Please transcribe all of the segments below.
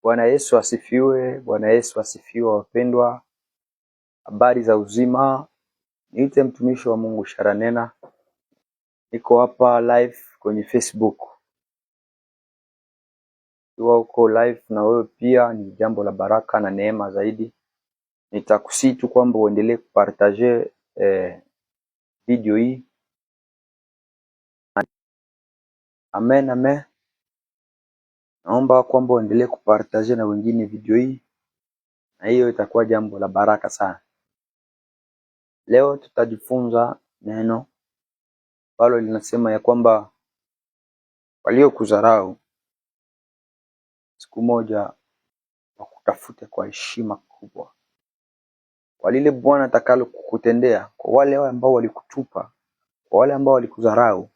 Bwana Yesu asifiwe. Bwana Yesu asifiwe wapendwa. Habari za uzima. Niite mtumishi wa Mungu Sharanena. Niko hapa live kwenye Facebook. Ikiwa uko live na wewe pia ni jambo la baraka na neema zaidi. Nitakusii tu kwamba uendelee kupartager video hii. Amen, amen. Naomba kwamba uendelee kupartager na wengine video hii. Na hiyo itakuwa jambo la baraka sana. Leo tutajifunza neno ambalo linasema ya kwamba waliokudharau siku moja wakutafute kwa heshima kubwa. Kwa lile Bwana atakalo kukutendea, kwa wale ambao walikutupa, kwa wale ambao walikudharau,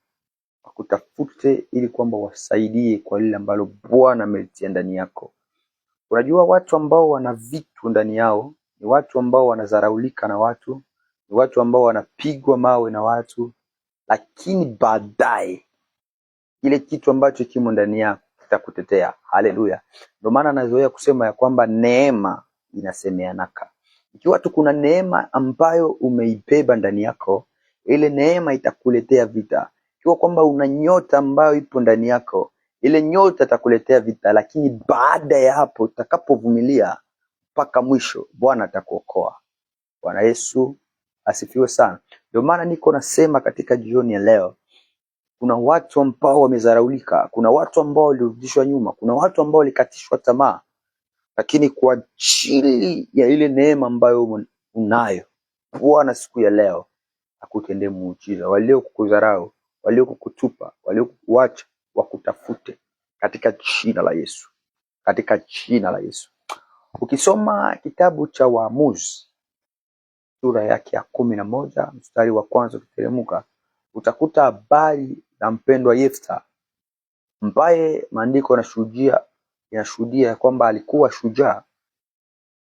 wakutafute ili kwamba wasaidie kwa lile ambalo Bwana amelitia ndani yako. Unajua watu ambao wana vitu ndani yao, ni watu ambao wanadharaulika na watu, ni watu ambao wanapigwa mawe na watu, lakini baadaye kile kitu ambacho kimo ndani yako kitakutetea. Haleluya. Ndio maana nazoea kusema ya kwamba neema inasemeanaka. Ikiwa tu kuna neema ambayo umeibeba ndani yako, ile neema itakuletea vita. Ikiwa kwamba una nyota ambayo ipo ndani yako, ile nyota itakuletea vita, lakini baada ya hapo utakapovumilia mpaka mwisho, Bwana atakuokoa. Bwana Yesu asifiwe sana. Ndio maana niko nasema katika jioni ya leo, kuna watu ambao wamezaraulika, kuna watu ambao walirudishwa nyuma, kuna watu ambao walikatishwa tamaa, lakini kwa ajili ya ile neema ambayo unayo, Bwana siku ya leo akutendee muujiza. Waliokudharau, waliokukutupa, waliokuacha wakutafute katika jina la Yesu. Katika jina la Yesu. Ukisoma kitabu cha Waamuzi sura yake ya 11 mstari wa kwanza kuteremka, utakuta habari na mpendwa Yefta ambaye maandiko yanashuhudia kwamba alikuwa shujaa,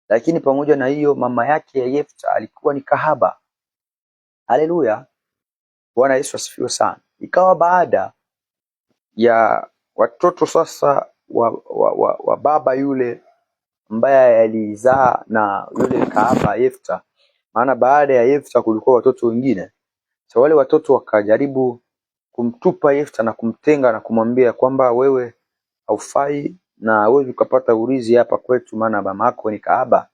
lakini pamoja na hiyo mama yake ya Yefta alikuwa ni kahaba. Haleluya. Bwana Yesu asifiwe sana. Ikawa baada ya watoto sasa wa baba yule ambaye alizaa na yule kahaba Yefta, maana baada ya Yefta kulikuwa watoto wengine. So wale watoto wakajaribu kumtupa Yefta na kumtenga na kumwambia kwamba wewe haufai na wewe ukapata urithi hapa kwetu, maana mamako ni kahaba.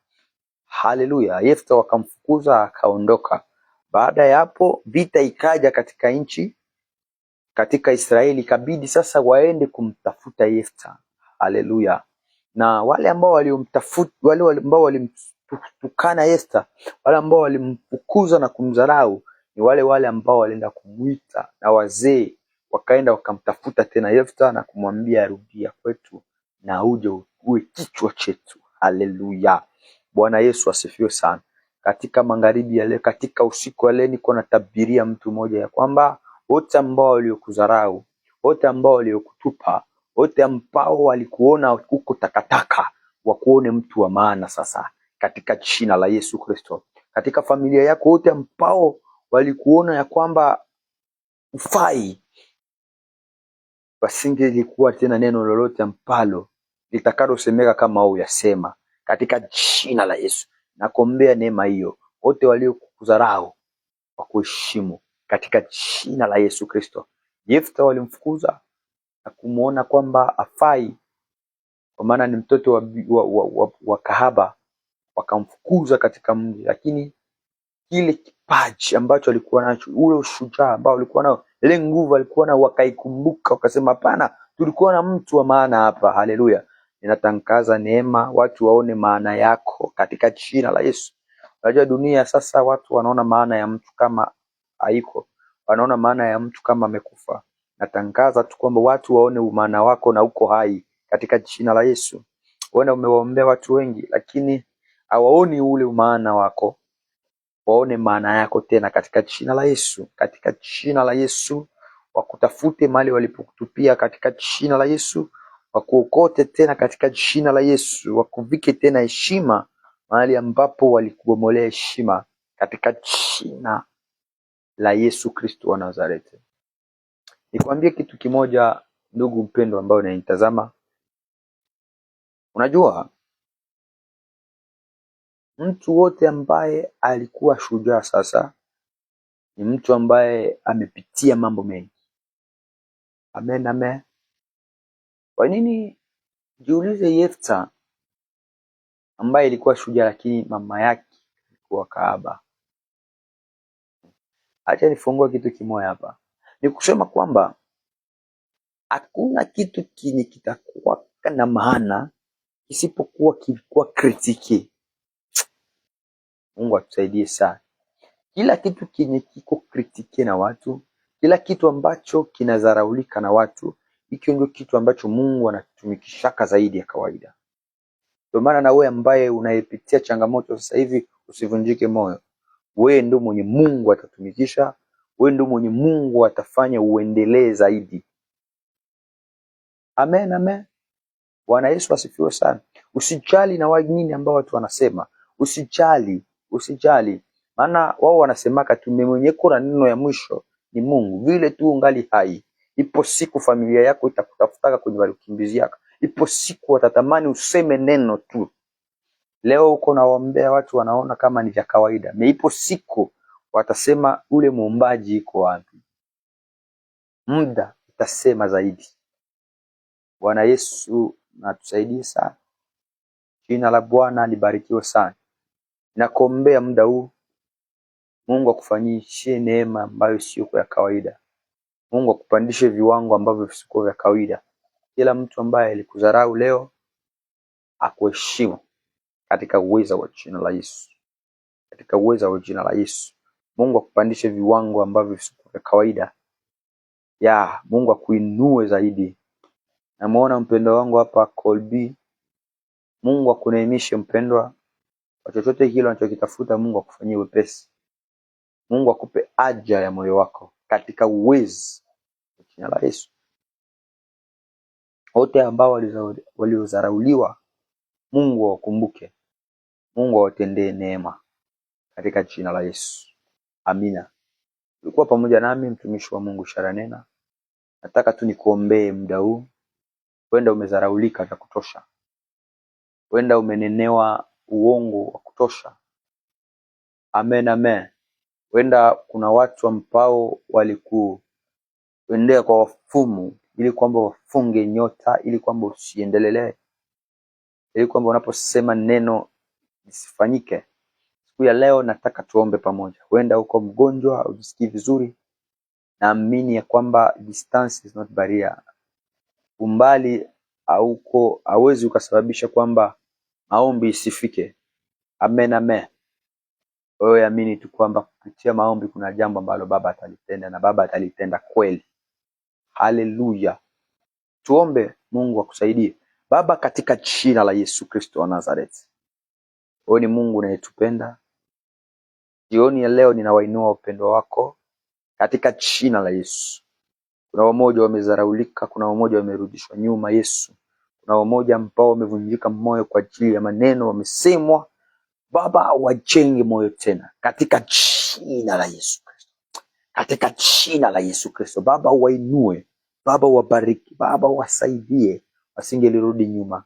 Haleluya. Yefta wakamfukuza akaondoka. Baada ya hapo vita ikaja katika nchi, katika Israeli, ikabidi sasa waende kumtafuta Yefta. Haleluya. Na wale ambao walimtafuta, wale ambao walimtukana Yefta, wale ambao walimfukuza na kumdharau, ni wale ambao walienda kumuita, na wazee wakaenda wakamtafuta tena Yefta na kumwambia rudia kwetu na uje uwe kichwa chetu. Haleluya. Bwana Yesu asifiwe sana. Katika magharibi ya leo, katika usiku wa leo, niko natabiria mtu mmoja ya kwamba wote ambao waliokudharau, wote ambao waliokutupa, wote ambao walikuona uko takataka, wakuone mtu wa maana sasa katika jina la Yesu Kristo. Katika familia yako, wote ambao walikuona ya kwamba ufai, pasingelikuwa tena neno lolote ambalo litakalosemeka kama uyasema katika jina la Yesu. Nakuombea neema hiyo. Wote waliokudharau wakuheshimu katika jina la Yesu Kristo. Yefta walimfukuza na kumuona kwamba afai, kwa maana ni mtoto wa kahaba, wakamfukuza katika mji, lakini kile kipaji ambacho alikuwa nacho, ule ushujaa ambao alikuwa nao, ile nguvu alikuwa nao, wakaikumbuka wakasema hapana, tulikuwa na mtu wa maana hapa. Haleluya. Ninatangaza neema, watu waone maana yako katika jina la Yesu. Unajua dunia sasa watu wanaona maana ya mtu kama haiko, wanaona maana ya mtu kama amekufa. Natangaza tu kwamba watu waone maana wako na uko hai katika jina la Yesu. Wewe umewaombea watu wengi, lakini hawaoni ule maana wako, waone maana yako tena katika jina la Yesu. Katika jina la Yesu, wakutafute mahali walipokutupia katika jina la Yesu, wakuokote tena katika jina la Yesu, wakuvike tena heshima mahali ambapo walikubomolea heshima katika jina la Yesu Kristo wa Nazareti. Nikwambie kitu kimoja ndugu mpendwa ambao unanitazama, Unajua, mtu wote ambaye alikuwa shujaa sasa ni mtu ambaye amepitia mambo mengi. Amen, amen. Kwa nini? Jiulize, Yefta ambaye ilikuwa shujaa lakini mama yake alikuwa kahaba. Acha nifungue kitu kimoja hapa. Ni kusema kwamba hakuna kitu kinye kitakuwa na maana isipokuwa kilikuwa kritiki. Mungu atusaidie sana. Kila kitu kinye kiko kritiki na watu, kila kitu ambacho kinadharaulika na watu, hicho ndio kitu ambacho Mungu anatumikishaka zaidi ya kawaida. Ndio maana na wewe ambaye unayepitia changamoto sasa hivi usivunjike moyo. Wewe ndio mwenye Mungu atatumikisha, wewe ndio mwenye Mungu atafanya uendelee zaidi. Amen, amen. Bwana Yesu asifiwe sana. Usijali na nini ambao watu wanasema. Usijali. Maana wao wanasemaka tumemwenyeko na neno ya mwisho ni Mungu. Vile tu ungali hai. Ipo siku familia yako itakutafutaka kwenye walikimbizi yako. Ipo siku watatamani useme neno tu. Leo uko nawaombea watu wanaona kama ni vya kawaida. Na ipo siku watasema ule muumbaji iko wapi. Muda utasema zaidi. Bwana Yesu na tusaidie sana. Jina la Bwana libarikiwe sana. Nakuombea muda huu Mungu akufanyishie neema ambayo sio ya kawaida. Mungu akupandishe viwango ambavyo sio vya kawaida. Kila mtu ambaye alikudharau leo akuheshimu katika uweza wa jina la Yesu. Katika uweza wa jina la Yesu. Mungu akupandishe viwango ambavyo sio vya kawaida. Mungu akuinue zaidi. Namuona mpendwa wangu hapa Colby. Mungu akuneemishe mpendwa. Kwa chochote kile unachokitafuta Mungu akufanyie wepesi. Mungu akupe haja ya moyo wako katika uwezo wa jina la Yesu. Wote ambao waliodharauliwa Mungu awakumbuke. Mungu awatendee neema katika jina la Yesu. Amina. Ulikuwa pamoja nami mtumishi wa Mungu Sharanena. Nataka tu nikuombee muda huu. Wenda umedharaulika vya kutosha. Wenda umenenewa uongo wa kutosha. Amen, amen. Wenda kuna watu ambao walikuendea kwa wafumu ili kwamba wafunge nyota, ili kwamba usiendelelee, ili kwamba unaposema neno lisifanyike. Siku ya leo nataka tuombe pamoja. Wenda uko mgonjwa, ujisikii vizuri, naamini ya kwamba distance is not barrier. Umbali hauwezi ukasababisha kwamba maombi isifike. Amen, amen. Wewe amini tu kwamba kupitia maombi kuna jambo ambalo Baba atalitenda na Baba atalitenda kweli. Haleluya. Tuombe Mungu akusaidie. Baba, katika jina la Yesu Kristo wa Nazareti. Wewe ni Mungu unayetupenda. Jioni ya leo ninawainua upendo wako katika jina la Yesu. Kuna wamoja wamezaraulika, kuna wamoja wamerudishwa nyuma Yesu. Kuna wamoja ambao wamevunjika moyo kwa ajili ya maneno wamesemwa. Baba, wajenge moyo tena katika jina la Yesu Kristo. Katika jina la Yesu Kristo. Baba, wainue. Baba, wabariki. Baba, wasaidie wasingelirudi nyuma.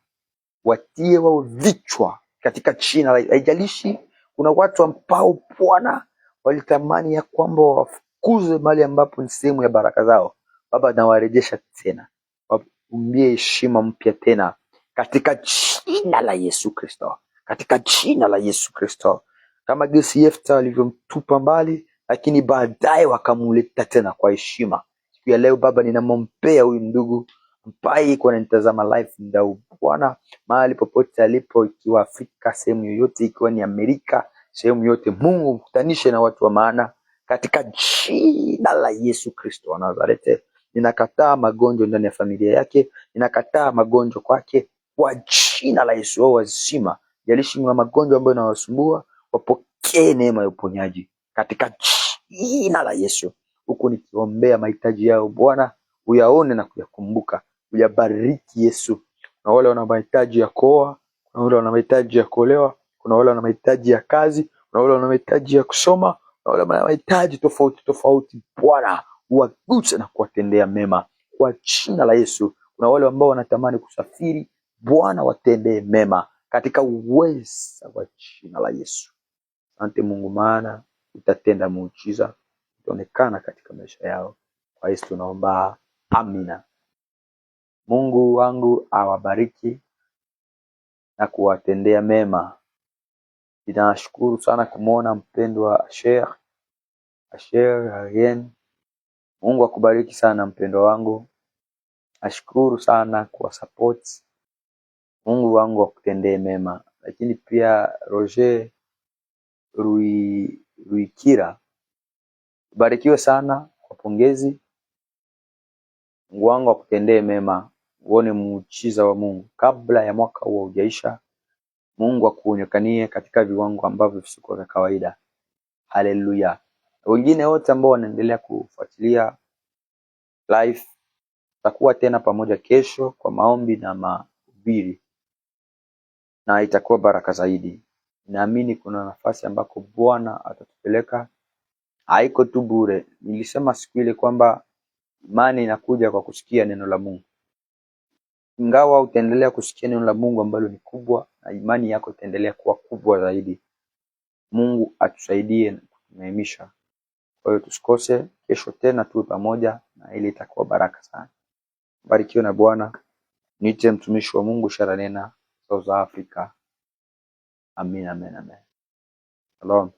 Watie wao vichwa katika jina la. Haijalishi kuna watu ambao Bwana walitamani ya kwamba wafukuze mahali ambapo ni sehemu ya baraka zao. Baba, nawarejesha tena. Waambie heshima mpya tena katika jina la Yesu Kristo. Katika jina la Yesu Kristo. Kama jinsi Yefta walivyomtupa mbali, lakini baadaye wakamuleta tena kwa heshima. Siku ya leo Baba, ninamwombea huyu ndugu ambaye iko ananitazama live ndau. Bwana, mahali popote alipo, ikiwa Afrika, sehemu yoyote, ikiwa ni Amerika, sehemu yote, Mungu mkutanishe na watu wa maana katika jina la Yesu Kristo wa Nazareti. Ninakataa magonjwa ndani ya familia yake, ninakataa magonjwa kwake kwa jina la Yesu. Wao wazima, jalishi na magonjwa ambayo yanawasumbua, wapokee neema ya uponyaji katika jina la Yesu. Huku nikiombea mahitaji yao Bwana, uyaone na kuyakumbuka, uyabariki Yesu. Na wale wana mahitaji ya kuoa, kuna wale wana mahitaji ya kuolewa, kuna wale wana mahitaji ya kazi, kuna wale wana mahitaji ya kusoma, na wale wana mahitaji tofauti Bwana, uwaguse na kuwatendea mema kwa jina la Yesu. Kuna wale ambao wanatamani kusafiri Bwana watendee mema katika uweza wa jina la Yesu. Asante Mungu, maana utatenda muujiza, utaonekana katika maisha yao. Kwa Yesu tunaomba, amina. Mungu wangu awabariki na kuwatendea mema. Ninashukuru sana kumwona mpendwa Asher Arien. Mungu akubariki sana mpendwa wangu. Nashukuru sana kwa support. Mungu wangu akutendee mema. Lakini pia Roger Ruikira, ubarikiwe sana kwa pongezi. Mungu wangu akutendee mema, uone muujiza wa Mungu kabla ya mwaka huo hujaisha. Mungu akuonekanie katika viwango ambavyo visikuwa vya kawaida. Haleluya. Wengine wote ambao wanaendelea kufuatilia live, tutakuwa tena pamoja kesho kwa maombi na mahubiri, na itakuwa baraka zaidi. Naamini kuna nafasi ambako Bwana atatupeleka. Haiko tu bure. Nilisema siku ile kwamba imani inakuja kwa kusikia neno la Mungu. Ingawa utaendelea kusikia neno la Mungu ambalo ni kubwa, na imani yako itaendelea kuwa kubwa zaidi. Mungu atusaidie na kutuneemisha. Kwa hiyo tusikose kesho tena tuwe pamoja, na ile itakuwa baraka sana. Barikiwe na Bwana. Niite mtumishi wa Mungu Sharanena, South Africa. Amen, amen, amen. Shalom.